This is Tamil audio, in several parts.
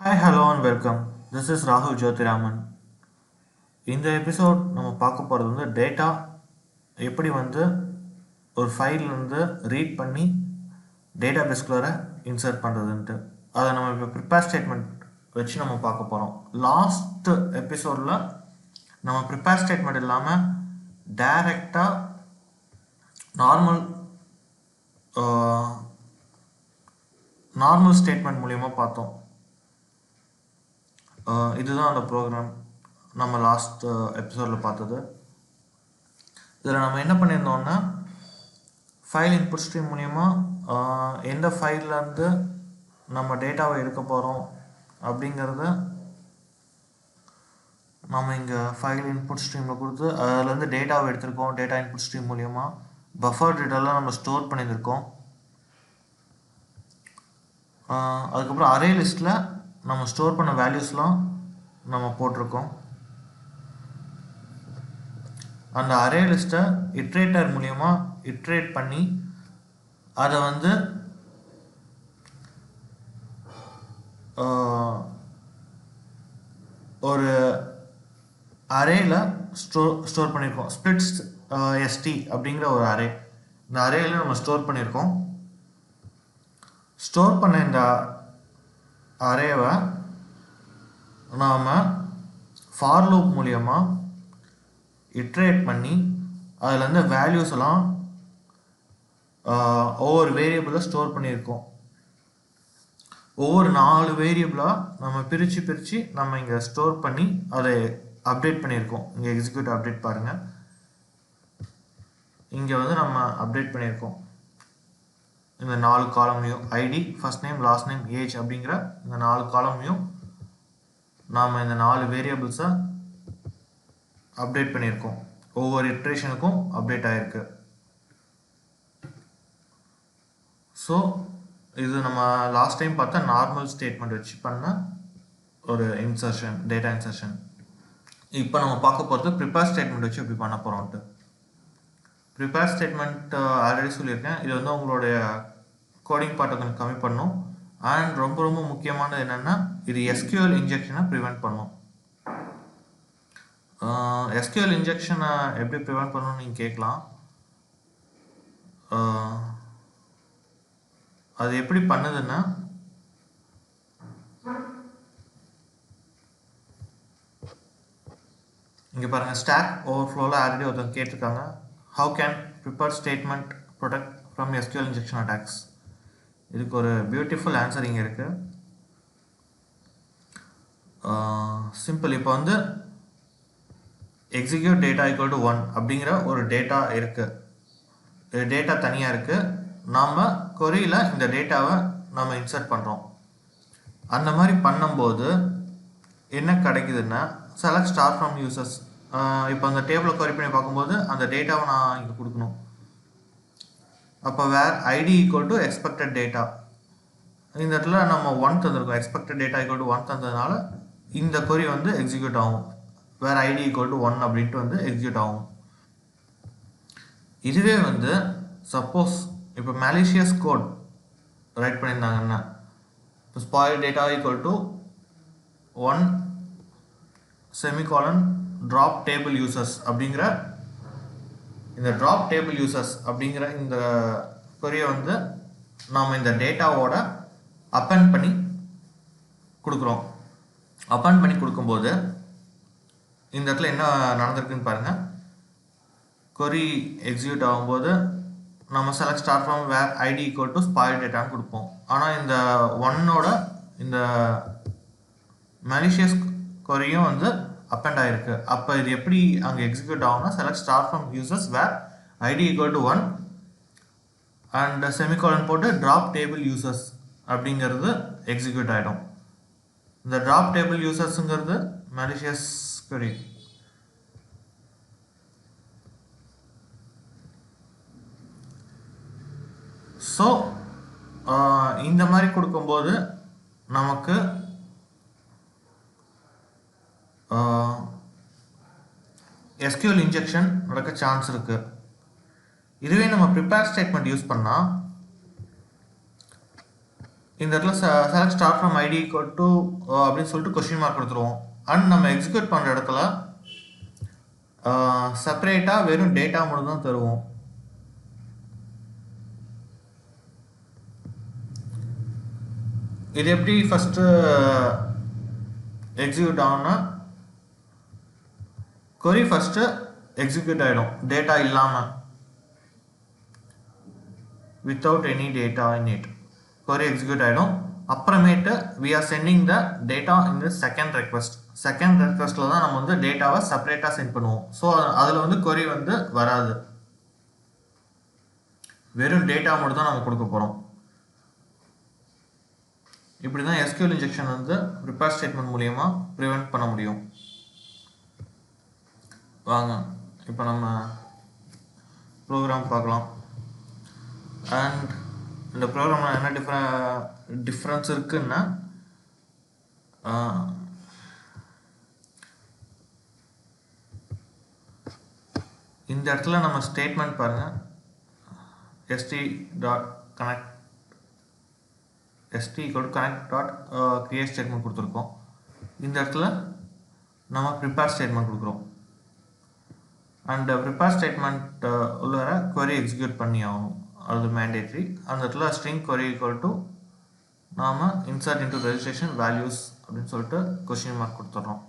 Hi, hello and welcome. This is Rahul Jyotiraman. இந்த எபிசோட் நம்ம பார்க்க போகிறது டேட்டா எப்படி ஒரு ஃபைல்லேருந்து ரீட் பண்ணி டேட்டா பேஸ்குள்ளே இன்சர்ட் பண்ணுறதுன்ட்டு அதை நம்ம இப்போ ப்ரிப்பேர் ஸ்டேட்மெண்ட் வச்சு நம்ம பார்க்க போகிறோம். லாஸ்ட் எபிசோடில் நம்ம ப்ரிப்பேர் ஸ்டேட்மெண்ட் இல்லாமல் டைரெக்டாக நார்மல் ஸ்டேட்மெண்ட் மூலிமா பார்த்தோம். இதுதான் அந்த ப்ரோக்ராம் நம்ம லாஸ்ட் எபிசோடில் பார்த்தது. இதில் நம்ம என்ன பண்ணியிருந்தோம்னா ஃபைல் இன்புட் ஸ்ட்ரீம் மூலிமா எந்த ஃபைல்லேருந்து நம்ம டேட்டாவை எடுக்க போகிறோம் அப்படிங்கிறத நம்ம இங்கே ஃபைல் இன்புட் ஸ்ட்ரீமில் கொடுத்து அதுலேருந்து டேட்டாவை எடுத்திருக்கோம். டேட்டா இன்புட் ஸ்ட்ரீம் மூலிமா பஃபர் டேட்டாலாம் நம்ம ஸ்டோர் பண்ணியிருக்கோம். அதுக்கப்புறம் அரே லிஸ்ட்டில் நம்ம ஸ்டோர் பண்ண வேல்யூஸ்லாம் நம்ம போட்டிருக்கோம். அந்த அரே லிஸ்ட்டை இட்ரேட்டர் மூலயமா இட்ரேட் பண்ணி அதை ஒரு அரேயில் ஸ்டோர் பண்ணியிருக்கோம். ஸ்பிளிட்ஸ் எஸ்டி அப்படிங்கிற ஒரு அரே, இந்த அரேயில் நம்ம ஸ்டோர் பண்ணியிருக்கோம். ஸ்டோர் பண்ண இந்த அரேவை நாம் ஃபார் லூப் மூலமா இட்ரேட் பண்ணி அதில் வேல்யூஸ் எல்லாம் ஒவ்வொரு வேரியபிளாக ஸ்டோர் பண்ணியிருக்கோம். ஒவ்வொரு 4 வேரியபிளாக நம்ம பிரித்து நம்ம இங்கே ஸ்டோர் பண்ணி அதை அப்டேட் பண்ணியிருக்கோம். இங்கே எக்ஸிக்யூட் அப்டேட் பாருங்கள். இங்கே நம்ம அப்டேட் பண்ணியிருக்கோம். இந்த 4 காலம்லையும் ID, first name, last name, age அப்படிங்கிற இந்த 4 காலம்லையும் நாம் இந்த 4 வேரியபிள்ஸை அப்டேட் பண்ணியிருக்கோம். ஒவ்வொரு இட்ரேஷனுக்கும் அப்டேட் ஆகிருக்கு. ஸோ இது நம்ம லாஸ்ட் டைம் பார்த்தா நார்மல் ஸ்டேட்மெண்ட் வச்சு பண்ண ஒரு இன்சர்ஷன், டேட்டா இன்சர்ஷன். இப்போ நம்ம பார்க்க போகிறது ப்ரிப்பேர் ஸ்டேட்மெண்ட் வச்சு எப்படி பண்ண போகிறோம்ட்டு. ப்ரிப்பேர் ஸ்டேட்மெண்ட் ஆல்ரெடி சொல்லியிருக்கேன். இது உங்களுடைய கோடிங் பார்ட்டை கொஞ்சம் கம்மி பண்ணும். அண்ட் ரொம்ப ரொம்ப முக்கியமானது என்னென்னா இது எஸ்கியூஎல் இன்ஜெக்ஷனை ப்ரிவெண்ட் பண்ணும். எஸ்கியூஎல் இன்ஜெக்ஷனை எப்படி ப்ரிவெண்ட் பண்ணணும்னு நீங்கள் கேட்கலாம். அது எப்படி பண்ணுதுன்னா இங்கே பாருங்கள், ஸ்டாக் ஓவர்ஃப்ளோவில் ஆல்ரெடி ஒருத்தவங்க கேட்டிருக்காங்க, how can prepare statement protect from SQL injection attacks. இதுக்கு ஒரு பியூட்டிஃபுல் ஆன்சர் இங்கே இருக்குது. சிம்பிள். இப்போ எக்ஸிக்யூட் டேட்டா ஈக்குவல் டு 1 அப்படிங்கிற ஒரு டேட்டா இருக்குது. டேட்டா தனியாக இருக்குது. நாம் கொரியில் இந்த டேட்டாவை நம்ம இன்சர்ட் பண்ணுறோம். அந்த மாதிரி பண்ணும்போது என்ன கிடைக்குதுன்னா செலக்ட் ஸ்டார் ஃப்ரம் யூசர்ஸ். இப்போ அந்த டேபிளை கொரி பண்ணி பார்க்கும்போது அந்த டேட்டாவை நான் இங்கே கொடுக்கணும். அப்போ where ID equal to expected data, இந்த இடத்துல நம்ம 1 தந்திருக்கோம். எக்ஸ்பெக்டட் டேட்டா ஈக்குவல் டு 1 தந்ததுனால இந்த கொரி எக்ஸிக்யூட் ஆகும். வேர் ஐடி ஈக்குவல் டு 1 அப்படின்ட்டு எக்ஸிக்யூட் ஆகும். இதுவே சப்போஸ் இப்போ மேலிஷியஸ் கோட் ரைட் பண்ணியிருந்தாங்கன்னா, இப்போ spoil data equal to 1 semicolon drop table users அப்படிங்கிற இந்த ட்ராப் டேபிள் யூசர்ஸ் அப்படிங்கிற இந்த கொரியை நாம் இந்த டேட்டாவோட அப்பெண்ட் பண்ணி கொடுக்குறோம். அப்பெண்ட் பண்ணி கொடுக்கும்போது இந்த இடத்துல என்ன நடந்திருக்குன்னு பாருங்கள். கொரி எக்ஸிக்யூட் ஆகும்போது நம்ம select star from where ID equal to spoil டேட்டான்னு கொடுப்போம். ஆனால் இந்த 1ஓட இந்த மேலிஷியஸ் கொரியும் அப்பெண்ட் ஆகிருக்கு. அப்போ இது எப்படி அங்கே எக்ஸிக்யூட் ஆகும்னா select star from users where ID equal to 1 and semicolon போட்டு ட்ராப் டேபிள் யூசர்ஸ் அப்படிங்கிறது எக்ஸிக்யூட் ஆகிடும். இந்த ட்ராப் டேபிள் யூசர்ஸுங்கிறது மேலிஷியஸ் கொரி. ஸோ இந்த மாதிரி கொடுக்கும்போது நமக்கு எஸ்கியூஎல் இன்ஜெக்ஷன் நடக்க சான்ஸ் இருக்கு. இதுவே நம்ம ப்ரிப்பேர் ஸ்டேட்மெண்ட் யூஸ் பண்ணால் இந்த இடத்துல select start from id equal to அப்படின்னு சொல்லிட்டு கொஸ்டின் மார்க் கொடுத்துருவோம். அண்ட் நம்ம எக்ஸிக்யூட் பண்ணுற இடத்துல செப்பரேட்டாக வெறும் டேட்டா மட்டும் தான் தருவோம். இது எப்படி ஃபஸ்ட்டு எக்ஸிக்யூட் ஆகும்னா query ஃபஸ்ட்டு எக்ஸிக்யூட் ஆகிடும் டேட்டா இல்லாமல், without any data in it. query execute ஆகிடும். அப்புறமேட்டு we are sending the data in the second request. Second ரெக்வஸ்ட்டில் தான் நம்ம வந்து டேட்டாவை செப்பரேட்டாக சென்ட் பண்ணுவோம். ஸோ அதில் வந்து query வந்து வராது, வெறும் டேட்டா மட்டும் தான் நம்ம கொடுக்க போகிறோம். இப்படி தான் SQL இன்ஜெக்ஷன் வந்து ப்ரிப்பேர் ஸ்டேட்மெண்ட் மூலியமா ப்ரிவென்ட் பண்ண முடியும். வாங்க இப்போ நம்ம ப்ரோக்ராம் பார்க்கலாம். அண்ட் இந்த ப்ரோக்ராமில் என்ன டிஃப்ரென்ஸ் இருக்குன்னா, இந்த இடத்துல நம்ம ஸ்டேட்மெண்ட் பாருங்கள், st.connect st=connect.create ஸ்டேட்மெண்ட் கொடுத்துருக்கோம். இந்த இடத்துல நம்ம ப்ரிப்பேர் ஸ்டேட்மெண்ட் கொடுக்குறோம். அண்ட் ப்ரிப்பேர் ஸ்டேட்மெண்ட் உள்ள query எக்ஸிக்யூட் பண்ணி ஆகணும், அது மேண்டேட்ரி. அந்த இடத்துல string query equal to நாம் insert into registration values அப்படின்னு சொல்லிட்டு கொஸ்டின் மார்க் கொடுத்துட்றோம்.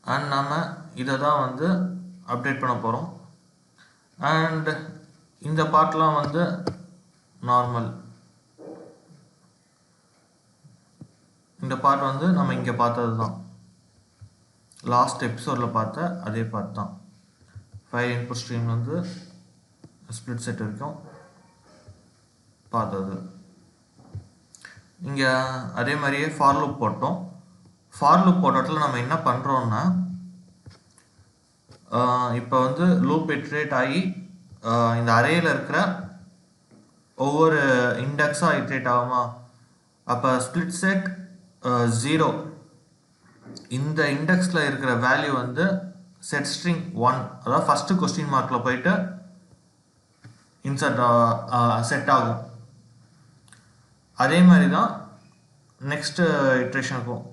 அண்ட் நாம் இதை தான் வந்து அப்டேட் பண்ண போகிறோம். அண்ட் இந்த பார்ட்லாம் வந்து நார்மல். இந்த பார்ட் வந்து நம்ம இங்கே பார்த்தது தான், லாஸ்ட் எபிசோடில் பார்த்த அதே பார்ட் தான். ஃபைல் இன்புட் ஸ்ட்ரீம் வந்து ஸ்ப்ளிட் செட் வரைக்கும் பார்த்தது. இங்கே அதே மாதிரியே ஃபார் லூப் போட்டோம். ஃபார் லூப் போட்டத்தில் நம்ம என்ன பண்ணுறோன்னா, இப்போ வந்து லூப் இட்ரேட் ஆகி இந்த அரேயில் இருக்கிற ஒவ்வொரு இண்டெக்ஸாக இட்ரேட் ஆகுமா, அப்போ ஸ்ப்ளிட் செட் 0 இந்த இண்டெக்ஸில் இருக்கிற வேல்யூ வந்து செட் ஸ்ட்ரிங் 1, அதாவது ஃபஸ்ட்டு கொஸ்டின் மார்க்கில் போயிட்டு இன்சர்ட் செட் ஆகும். அதே மாதிரி தான் நெக்ஸ்ட் இட்ரேஷனுக்கும்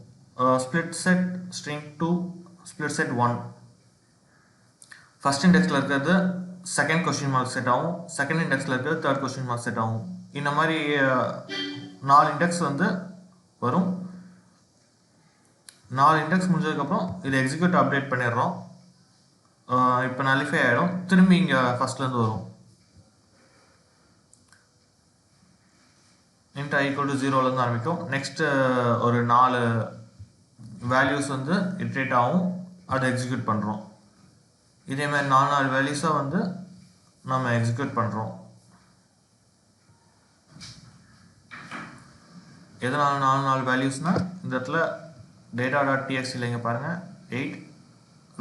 split set string 2 split set 1, first இண்டெக்ஸில் இருக்கிறது செகண்ட் கொஸ்டின் மார்க் செட் ஆகும், செகண்ட் இண்டெக்ஸில் இருக்கிறது தேர்ட் கொஸ்டின் மார்க் செட் ஆகும். இந்த மாதிரி 4 இண்டெக்ஸ் வந்து வரும். 4 இண்டெக்ஸ் முடிஞ்சதுக்கப்புறம் இது எக்ஸிக்யூட் அப்டேட் பண்ணிடுறோம். இப்போ நலிஃபை ஆகிடும், திரும்பி இங்கே ஃபஸ்ட்லேருந்து வரும். int i equal to 0லேருந்து ஆரம்பிக்கும். நெக்ஸ்ட்டு ஒரு 4 வேல்யூஸ் வந்து இட்ரேட் ஆகும், அதை எக்ஸிக்யூட் பண்ணுறோம். இதேமாதிரி 4 வேல்யூஸாக வந்து நம்ம எக்ஸிக்யூட் பண்ணுறோம். எதனால் 4 வேல்யூஸ்னால், இந்த இடத்துல data.txt இங்கே பாருங்கள் 8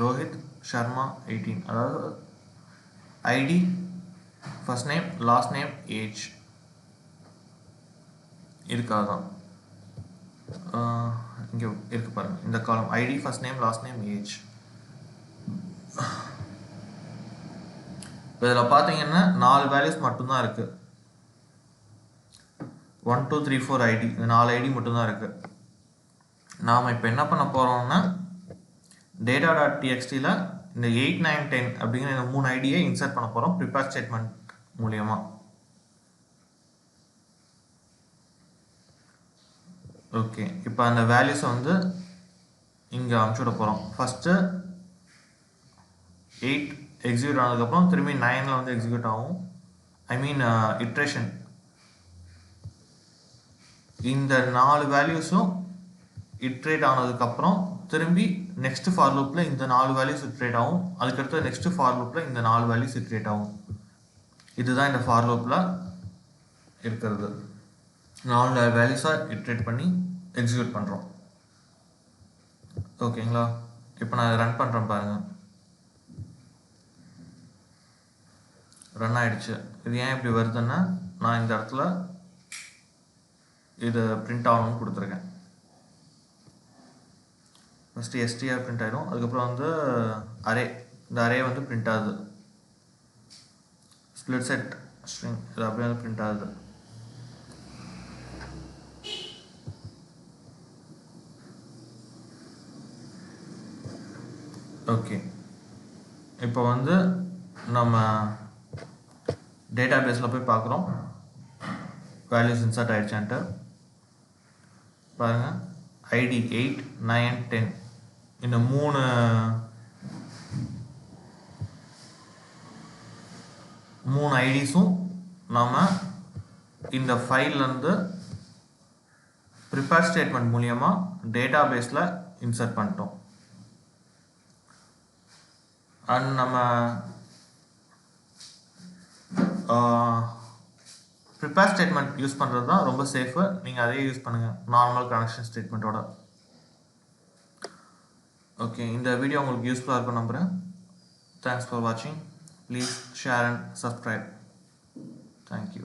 ரோஹித் ஷர்மா 18, அதாவது ID first name last name age இதுக்காக தான் இங்கே இருக்கு பாருங்கள். இந்த column ID first name last name age. இப்போ இதில் பார்த்தீங்கன்னா 4 வேல்யூஸ் மட்டும்தான் இருக்குது. 1 2 3 4 ஐடி, இந்த 4 ஐடி மட்டும்தான் இருக்குது. நாம் இப்போ என்ன பண்ண போகிறோம்னா, data.txt இந்த 8 9 10 அப்படிங்கிற இந்த 3 ஐடியை இன்சர்ட் பண்ண போகிறோம் ப்ரிப்பேர் ஸ்டேட்மெண்ட் மூலியமாக. ஓகே, இப்போ அந்த வேல்யூஸை வந்து இங்கே அனுப்பிச்சுட போகிறோம். ஃபஸ்ட்டு 8 எக்ஸிக்யூட் ஆனதுக்கப்புறம் திரும்பி 9ல் வந்து எக்ஸிக்யூட் ஆகும். ஐ மீன் இட்ரேஷன். இந்த 4 வேல்யூஸும் இட்ரேட் ஆனதுக்கப்புறம் திரும்பி நெக்ஸ்ட் ஃபார் லூப்பில் இந்த 4 வேல்யூஸ் இட்ரேட் ஆகும். அதுக்கடுத்து நெக்ஸ்ட் ஃபார் லூப்பில் இந்த 4 வேல்யூஸ் இட்ரேட் ஆகும். இதுதான் இந்த ஃபார் லூப்பில் இருக்கிறது. 4 வேல்யூஸாக இட்ரேட் பண்ணி எக்ஸிக்யூட் பண்ணுறோம். ஓகேங்களா? இப்போ நான் ரன் பண்ணுறேன் பாருங்கள். ரன் ஆகிடுச்சு. இது ஏன் இப்படி வருதுன்னா, நான் இந்த இடத்துல இது பிரிண்ட் ஆகணும்னு கொடுத்துருக்கேன். ஃபஸ்ட்டு எஸ்டிஆர் பிரிண்ட் ஆகிடும், அதுக்கப்புறம் வந்து அரே, இந்த அரே வந்து பிரிண்ட் ஆகுது. ஸ்ப்ளிட் செட் ஸ்ட்ரிங் இது அப்படியே வந்து பிரிண்ட் ஆகுது. ஓகே, இப்போ வந்து நம்ம டேட்டா பேஸில் போய் பார்க்குறோம். வேல்யூஸ் இன்சர்ட் ஆகிடுச்சான்ட்டு பாருங்கள். ஐடி 8, 9, 10 இந்த மூணு ஐடிஸும் நாம் இந்த ஃபைல்லேருந்து ப்ரிப்பேர் ஸ்டேட்மெண்ட் மூலியமாக டேட்டா பேஸில் இன்சர்ட் பண்ணிட்டோம். அண்ட் நம்ம ப்ரிப்பேர் ஸ்டேட்மெண்ட் யூஸ் பண்ணுறது தான் ரொம்ப சேஃபு. நீங்கள் அதே யூஸ் பண்ணுங்கள் நார்மல் கனெக்ஷன் ஸ்டேட்மெண்ட்டோட. ஓகே, இந்த வீடியோ உங்களுக்கு யூஸ்ஃபுல்லாக இருக்கும் நம்புகிறேன். தேங்க்ஸ் ஃபார் வாட்சிங். Please share and subscribe. Thank you.